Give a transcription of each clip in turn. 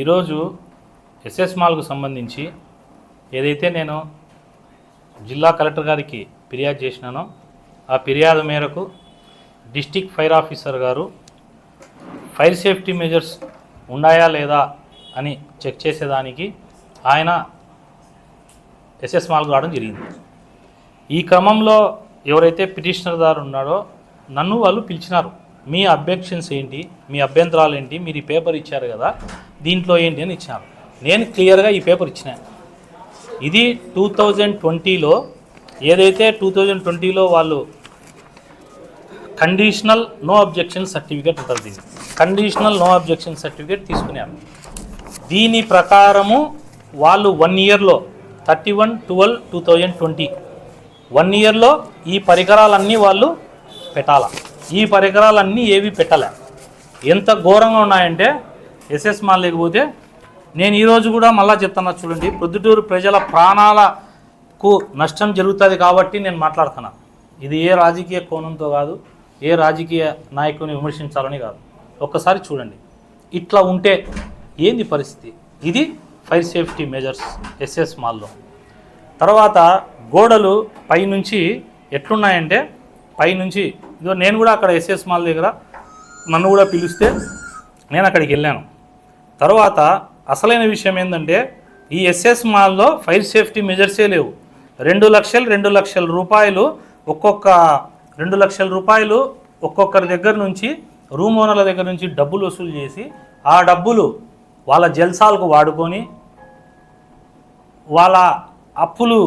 ఈరోజు ఎస్ఎస్ మాల్కు సంబంధించి ఏదైతే నేను జిల్లా కలెక్టర్ గారికి ఫిర్యాదు చేసినానో ఆ ఫిర్యాదు మేరకు డిస్ట్రిక్ట్ ఫైర్ ఆఫీసర్ గారు ఫైర్ సేఫ్టీ మెజర్స్ ఉన్నాయా లేదా అని చెక్ చేసేదానికి ఆయన ఎస్ఎస్ మాల్కు రావడం జరిగింది. ఈ క్రమంలో ఎవరైతే పిటిషనర్ గారు ఉన్నాడో నన్ను వాళ్ళు పిలిచినారు. మీ అబ్జెక్షన్స్ ఏంటి, మీ అభ్యంతరాలు ఏంటి, మీరు ఈ పేపర్ ఇచ్చారు కదా దీంట్లో ఏంటి అని ఇచ్చినారు. నేను క్లియర్గా ఈ పేపర్ ఇచ్చిన. ఇది 2020లో ఏదైతే 2020లో వాళ్ళు కండిషనల్ నో అబ్జెక్షన్ సర్టిఫికేట్ ఉంటుంది. దీన్ని కండిషనల్ నో అబ్జెక్షన్ సర్టిఫికేట్ తీసుకున్నారు. దీని ప్రకారము వాళ్ళు 1 ఇయర్లో 31/12/2020 1 ఇయర్లో ఈ పరికరాలన్నీ వాళ్ళు పెట్టాలా. ఈ పరికరాలన్నీ ఏవి పెట్టలే. ఎంత ఘోరంగా ఉన్నాయంటే ఎస్ఎస్ మాల్ లేకపోతే నేను ఈరోజు కూడా మళ్ళీ చెప్తున్నా చూడండి, ప్రొద్దుటూరు ప్రజల ప్రాణాలకు నష్టం జరుగుతుంది కాబట్టి నేను మాట్లాడుతున్నా. ఇది ఏ రాజకీయ కోణంతో కాదు, ఏ రాజకీయ నాయకుని విమర్శించాలని కాదు. ఒక్కసారి చూడండి ఇట్లా ఉంటే ఏంది పరిస్థితి. ఇది ఫైర్ సేఫ్టీ మెజర్స్ ఎస్ఎస్ మాల్లో. తర్వాత గోడలు పైనుంచి ఎట్లున్నాయంటే పైనుంచి ఇదో నేను కూడా అక్కడ ఎస్ఎస్ మాల్ దగ్గర నన్ను కూడా పిలిస్తే నేను అక్కడికి వెళ్ళాను. తర్వాత అసలైన విషయం ఏంటంటే ఈ ఎస్ఎస్ మాల్లో ఫైర్ సేఫ్టీ మెజర్సే లేవు. 2 లక్షల రూపాయలు ఒక్కొక్క 2 లక్షల రూపాయలు ఒక్కొక్కరి దగ్గర నుంచి రూమ్ ఓనర్ల దగ్గర నుంచి డబ్బులు వసూలు చేసి ఆ డబ్బులు వాళ్ళ జల్సాలకు వాడుకొని వాళ్ళ అప్పులు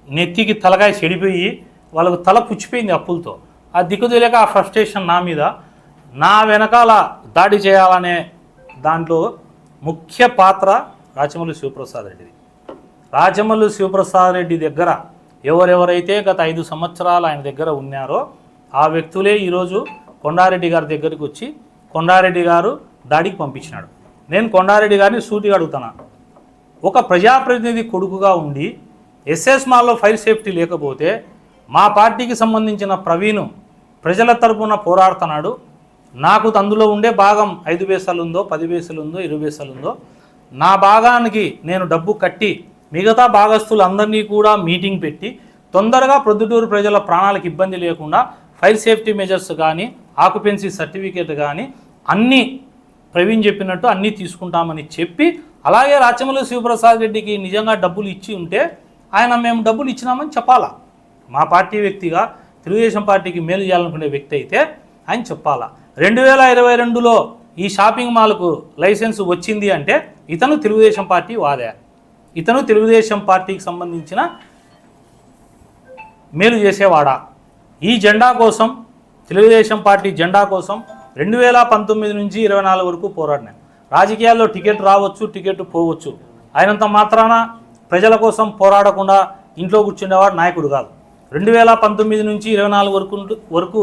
నెత్తికి తలకాయ చెడిపోయి వాళ్ళకు తల పుచ్చిపోయింది అప్పులతో. ఆ దిక్కుదేలేక ఆ ఫ్రస్ట్రేషన్ నా మీద, నా వెనకాల దాడి చేయాలనే దాంట్లో ముఖ్య పాత్ర రాచమల్లు శివప్రసాద్ రెడ్డిది. రాచమల్లు శివప్రసాద్ రెడ్డి దగ్గర ఎవరెవరైతే గత 5 సంవత్సరాలు ఆయన దగ్గర ఉన్నారో ఆ వ్యక్తులే ఈరోజు కొండారెడ్డి గారి దగ్గరికి వచ్చి కొండారెడ్డి గారు దాడికి పంపించినాడు. నేను కొండారెడ్డి గారిని సూటిగా అడుగుతున్నా, ఒక ప్రజాప్రతినిధి కొడుకుగా ఉండి ఎస్ఎస్ మాల్లో ఫైర్ సేఫ్టీ లేకపోతే మా పార్టీకి సంబంధించిన ప్రవీణ్ ప్రజల తరపున పోరాడుతున్నాడు. నాకు అందులో ఉండే భాగం 5 పైసలు ఉందో 10 పైసలు ఉందో 20 పైసలు ఉందో నా భాగానికి నేను డబ్బు కట్టి మిగతా భాగస్తులందరినీ కూడా మీటింగ్ పెట్టి తొందరగా ప్రొద్దుటూరు ప్రజల ప్రాణాలకు ఇబ్బంది లేకుండా ఫైర్ సేఫ్టీ మెజర్స్ కానీ ఆక్యుపెన్సీ సర్టిఫికేట్ కానీ అన్నీ ప్రవీణ్ చెప్పినట్టు అన్నీ తీసుకుంటామని చెప్పి, అలాగే రాచమల్లు శివప్రసాద్ రెడ్డికి నిజంగా డబ్బులు ఇచ్చి ఉంటే ఆయన మేము డబ్బులు ఇచ్చినామని చెప్పాలా. మా పార్టీ వ్యక్తిగా తెలుగుదేశం పార్టీకి మేలు చేయాలనుకునే వ్యక్తి అయితే ఆయన చెప్పాలా. 2022లో ఈ షాపింగ్ మాల్కు లైసెన్స్ వచ్చింది అంటే ఇతను తెలుగుదేశం పార్టీ వాదే, ఇతను తెలుగుదేశం పార్టీకి సంబంధించిన మేలు చేసేవాడా. ఈ జెండా కోసం తెలుగుదేశం పార్టీ జెండా కోసం 2019 నుంచి 24 వరకు పోరాడినాను. రాజకీయాల్లో టికెట్ రావచ్చు, టికెట్ పోవచ్చు. ఆయనంత మాత్రాన ప్రజల కోసం పోరాడకుండా ఇంట్లో కూర్చునేవాడు నాయకుడు కాదు. 2019 నుంచి 24 వరకు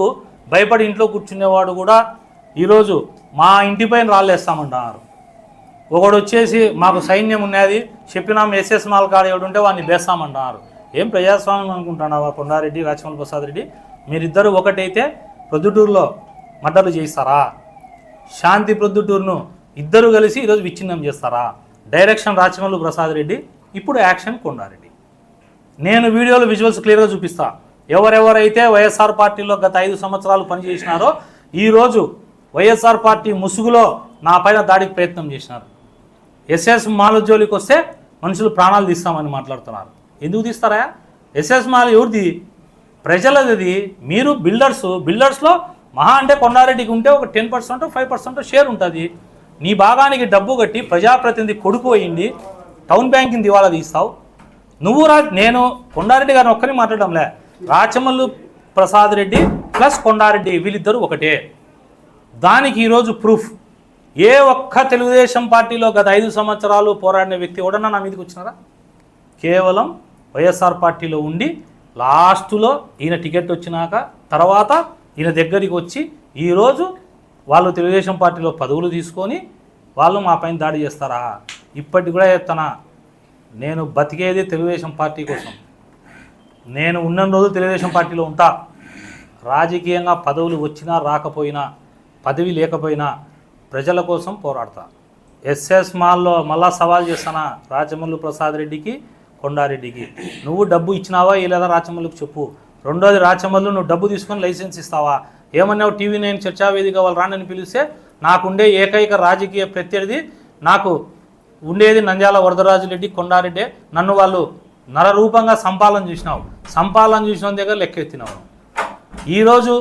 భయపడి ఇంట్లో కూర్చునేవాడు కూడా ఈరోజు మా ఇంటిపైన రాళ్ళేస్తామంటున్నారు. ఒకడు వచ్చేసి మాకు సైన్యం ఉన్నది చెప్పినాం ఎస్ఎస్ మాల్ కాడ ఎవడుంటే వాడిని వేస్తామంటున్నారు. ఏం ప్రజాస్వామ్యం అనుకుంటున్నావా కొండారెడ్డి, రాచమల్లు ప్రసాద్ రెడ్డి? మీరిద్దరూ ఒకటైతే ప్రొద్దుటూరులో మర్డర్లు చేస్తారా? శాంతి ప్రొద్దుటూరును ఇద్దరు కలిసి ఈరోజు విచ్ఛిన్నం చేస్తారా? డైరెక్షన్ రాచమల్లు ప్రసాద్ రెడ్డి, ఇప్పుడు యాక్షన్ కొండారెడ్డి. నేను వీడియోలో విజువల్స్ క్లియర్గా చూపిస్తా. ఎవరెవరైతే వైఎస్ఆర్ పార్టీలో గత 5 సంవత్సరాలు పనిచేసినారో ఈరోజు వైఎస్ఆర్ పార్టీ ముసుగులో నా పైన దాడికి ప్రయత్నం చేసినారు. ఎస్ఎస్ మాల్ జోలికి వస్తే మనుషులు ప్రాణాలు తీస్తామని మాట్లాడుతున్నారు. ఎందుకు తీస్తారా? ఎస్ఎస్ మాల్ ఎవరిది? ప్రజలది. మీరు బిల్డర్స్లో మహా అంటే కొండారెడ్డికి ఉంటే ఒక 10% 5% షేర్ ఉంటుంది. నీ భాగానికి డబ్బు కట్టి ప్రజాప్రతినిధి కొడుకు అయ్యింది టౌన్ బ్యాంకింగ్ దివాలా తీస్తావు నువ్వు. నేను కొండారెడ్డి గారిని ఒక్కరిని మాట్లాడడంలే, రాచమల్లు ప్రసాద్ రెడ్డి ప్లస్ కొండారెడ్డి వీళ్ళిద్దరూ ఒకటే. దానికి ఈరోజు ప్రూఫ్. ఏ ఒక్క తెలుగుదేశం పార్టీలో గత 5 సంవత్సరాలు పోరాడిన వ్యక్తి ఎవడన్నా నా మీదకి వచ్చినారా? కేవలం వైఎస్ఆర్ పార్టీలో ఉండి లాస్టులో ఈయన టికెట్ వచ్చినాక తర్వాత ఈయన దగ్గరికి వచ్చి ఈరోజు వాళ్ళు తెలుగుదేశం పార్టీలో పదవులు తీసుకొని వాళ్ళు మా పైన దాడి చేస్తారా? ఇప్పటికి కూడా చెప్తానా, నేను బతికేది తెలుగుదేశం పార్టీ కోసం. నేను ఉన్న రోజు తెలుగుదేశం పార్టీలో ఉంటా. రాజకీయంగా పదవులు వచ్చినా రాకపోయినా, పదవి లేకపోయినా ప్రజల కోసం పోరాడతా. ఎస్ఎస్ మాల్లో మళ్ళా సవాల్ చేస్తానా రాచమల్లు ప్రసాద్ రెడ్డికి కొండారెడ్డికి, నువ్వు డబ్బు ఇచ్చినావా లేదా రాచమల్లుకు చెప్పు. రెండోది, రాచమల్లు నువ్వు డబ్బు తీసుకొని లైసెన్స్ ఇస్తావా? ఏమన్నావు టీవీ9 చర్చావేదిక వాళ్ళు రాండని పిలిస్తే నాకుండే ఏకైక రాజకీయ ప్రత్యర్థి, నాకు ఉండేది నంద్యాల వరదరాజురెడ్డి కొండారెడ్డి, నన్ను వాళ్ళు నరరూపంగా సంపాలన చూసినావు, సంపాలన చూసిన దగ్గర లెక్కెత్తినావు. ఈరోజు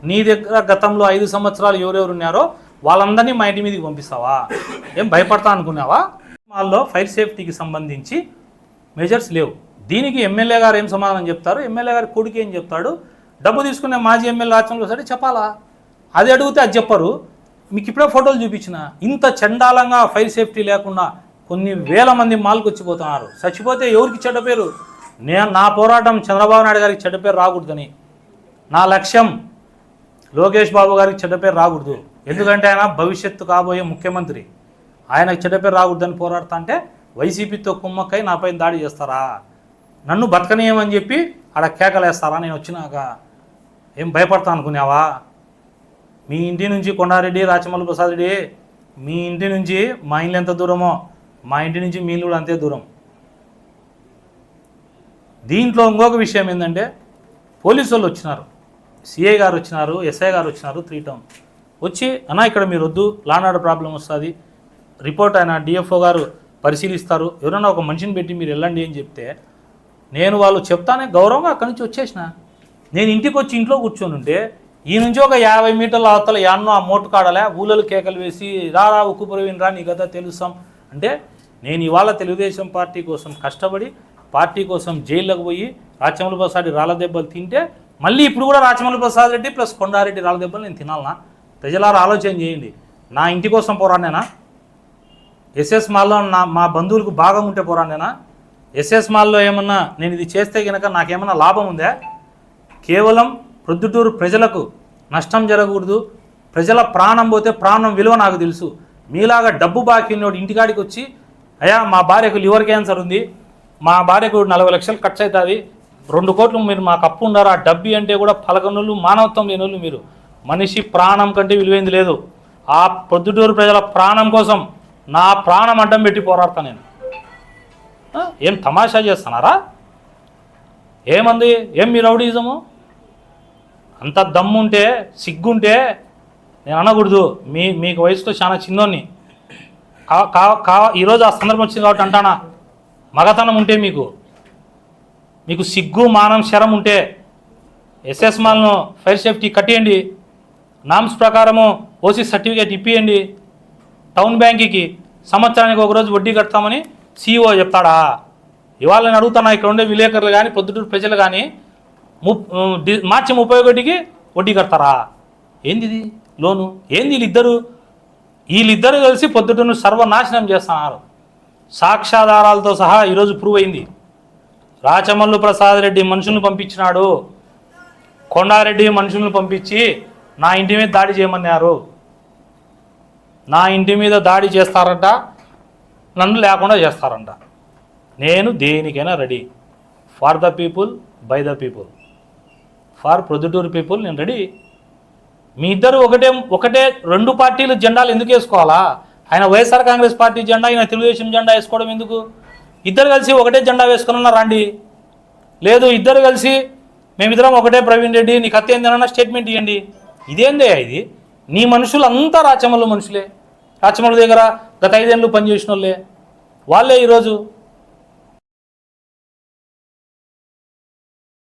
నీ దగ్గర గతంలో 5 సంవత్సరాలు ఎవరెవరు ఉన్నారో వాళ్ళందరినీ మా ఇంటి మీదకి పంపిస్తావా? ఏం భయపడతా అనుకున్నావా? మాల్లో ఫైర్ సేఫ్టీకి సంబంధించి మెజర్స్ లేవు. దీనికి ఎమ్మెల్యే గారు ఏం సమాధానం చెప్తారు? ఎమ్మెల్యే గారి కొడుకు ఏం చెప్తాడు? డబ్బు తీసుకునే మాజీ ఎమ్మెల్యే రాచమల్లు సరే చెప్పాలా? అది అడిగితే అది చెప్పరు. మీకు ఇప్పుడే ఫోటోలు చూపించిన, ఇంత చండాలంగా ఫైర్ సేఫ్టీ లేకుండా కొన్ని వేల మంది మాల్కి వచ్చిపోతున్నారు. చచ్చిపోతే ఎవరికి చెడ్డ పేరు? నా పోరాటం చంద్రబాబు నాయుడు గారికి చెడ్డ పేరు రాకూడదని, నా లక్ష్యం లోకేష్ బాబు గారికి చెడ్డ పేరు రాకూడదు. ఎందుకంటే ఆయన భవిష్యత్తు కాబోయే ముఖ్యమంత్రి, ఆయనకు చెడ్డ పేరు రాకూడదని పోరాడుతా అంటే వైసీపీతో కుమ్మక్కై నాపై దాడి చేస్తారా? నన్ను బతకనీయమని చెప్పి ఆడ కేకలేస్తారా? నేను వచ్చినాక ఏం భయపడతా అనుకున్నావా? మీ ఇంటి నుంచి కొండారెడ్డి, రాచమల్లు ప్రసాద్ రెడ్డి, మీ ఇంటి నుంచి మా ఇల్లు ఎంత దూరమో మా ఇంటి నుంచి మీ ఇల్లు కూడా అంతే దూరం. దీంట్లో ఇంకొక విషయం ఏంటంటే, పోలీసు వాళ్ళు వచ్చినారు, సిఐ గారు వచ్చినారు, ఎస్ఐ గారు వచ్చినారు, 3 టౌన్ వచ్చి, అన్నా ఇక్కడ మీరు వద్దు, లానాడు ప్రాబ్లం వస్తుంది, రిపోర్ట్ ఆయన డిఎఫ్ఓ గారు పరిశీలిస్తారు, ఎవరైనా ఒక మనిషిని పెట్టి మీరు వెళ్ళండి అని చెప్తే, నేను వాళ్ళు చెప్తానే గౌరవంగా అక్కడి నుంచి వచ్చేసిన. నేను ఇంటికి వచ్చి ఇంట్లో కూర్చొని ఉంటే ఈ నుంచి ఒక 50 మీటర్ల అవతల యాన్నో ఆ మోటు కాడలే ఊళ్ళలు కేకలు వేసి రారా ఉక్కు ప్రవీణ్ రా నీ కదా తెలుస్తాం అంటే, నేను ఇవాళ తెలుగుదేశం పార్టీ కోసం కష్టపడి పార్టీ కోసం జైల్లోకి పోయి రాచమల్లు ప్రసాద్ రాళ్ళ దెబ్బలు తింటే, మళ్ళీ ఇప్పుడు కూడా రాచమల్లు ప్రసాద్ రెడ్డి ప్లస్ కొండారెడ్డి రాళ్ళ దెబ్బలు నేను తినాలనా? ప్రజలారా ఆలోచన చేయండి. నా ఇంటి కోసం పోరాడినేనా? ఎస్ఎస్ మాల్లో మా బంధువులకు భాగం ఉంటే పోరాడినేనా? ఎస్ఎస్ మాల్లో ఏమన్నా నేను ఇది చేస్తే కనుక నాకేమన్నా లాభం ఉందా? కేవలం ప్రొద్దుటూరు ప్రజలకు నష్టం జరగకూడదు, ప్రజల ప్రాణం పోతే ప్రాణం విలువ నాకు తెలుసు. మీలాగా డబ్బు బాకీ ఉన్నోడు ఇంటికాడికి వచ్చి, అయ్యా మా భార్యకు లివర్ క్యాన్సర్ ఉంది, మా భార్యకు 40 లక్షలు ఖర్చు అవుతుంది, 2 కోట్లు మీరు మాకు అప్పు ఉండారు, ఆ డబ్బి అంటే కూడా పలకనోళ్ళు, మానవత్వం లేనోళ్ళు మీరు. మనిషి ప్రాణం కంటే విలువైంది లేదు. ఆ ప్రొద్దుటూరు ప్రజల ప్రాణం కోసం నా ప్రాణం అడ్డం పెట్టి పోరాడతా నేను. ఏం తమాషా చేస్తున్నారా? ఏమంది? ఏం మీ రౌడీజము? అంత దమ్ముంటే సిగ్గుంటే నేను అనకూడదు, మీకు వయసులో చాలా చిన్నోన్ని ఈరోజు ఆ సందర్భం వచ్చింది కాబట్టి అంటానా, మగతనం ఉంటే మీకు సిగ్గు మానం శరం ఉంటే ఎస్ఎస్ మాల్ను ఫైర్ సేఫ్టీ కట్టేయండి, నామ్స్ ప్రకారము ఓసీ సర్టిఫికేట్ ఇప్పియండి, టౌన్ బ్యాంక్కి సంవత్సరానికి ఒకరోజు వడ్డీ కడతామని సిఇఓ చెప్తాడా? ఇవాళ నేను అడుగుతాను, ఇక్కడ ఉండే విలేకరులు కానీ పొద్దుటూరు ప్రజలు కానీ మార్చి 31కి వడ్డీ కడతారా? ఏంది ఇది లోను? ఏంది వీళ్ళిద్దరు కలిసి పొద్దుటూరును సర్వనాశనం చేస్తున్నారు. సాక్ష్యాధారాలతో సహా ఈరోజు ప్రూవ్ అయింది. రాచమల్లు ప్రసాద్ రెడ్డి మనుషులను పంపించినాడు, కొండారెడ్డి మనుషులను పంపించి నా ఇంటి మీద దాడి చేయమన్నారు. నా ఇంటి మీద దాడి చేస్తారంట, నన్ను లేకుండా చేస్తారంట. నేను దేనికైనా ready. For the people, by the people, for Proddatur people నేను రెడీ. మీ ఇద్దరు ఒకటే 2 పార్టీలు జెండాలు ఎందుకు వేసుకోవాలా? ఆయన వైఎస్ఆర్ కాంగ్రెస్ పార్టీ జెండా, ఆయన తెలుగుదేశం జెండా వేసుకోవడం ఎందుకు? ఇద్దరు కలిసి ఒకటే జెండా వేసుకున్నా రండి. లేదు ఇద్దరు కలిసి మేమిద్దరం ఒకటే ప్రవీణ్ రెడ్డి నీకు హత్య ఏందన్నా స్టేట్మెంట్ ఇవ్వండి. ఇదేందే ఇది? నీ మనుషులు అంతా రాచమల్లు మనుషులే, రాచమల్లు దగ్గర గత 5 ఏళ్ళు పనిచేసిన వాళ్ళే ఈరోజు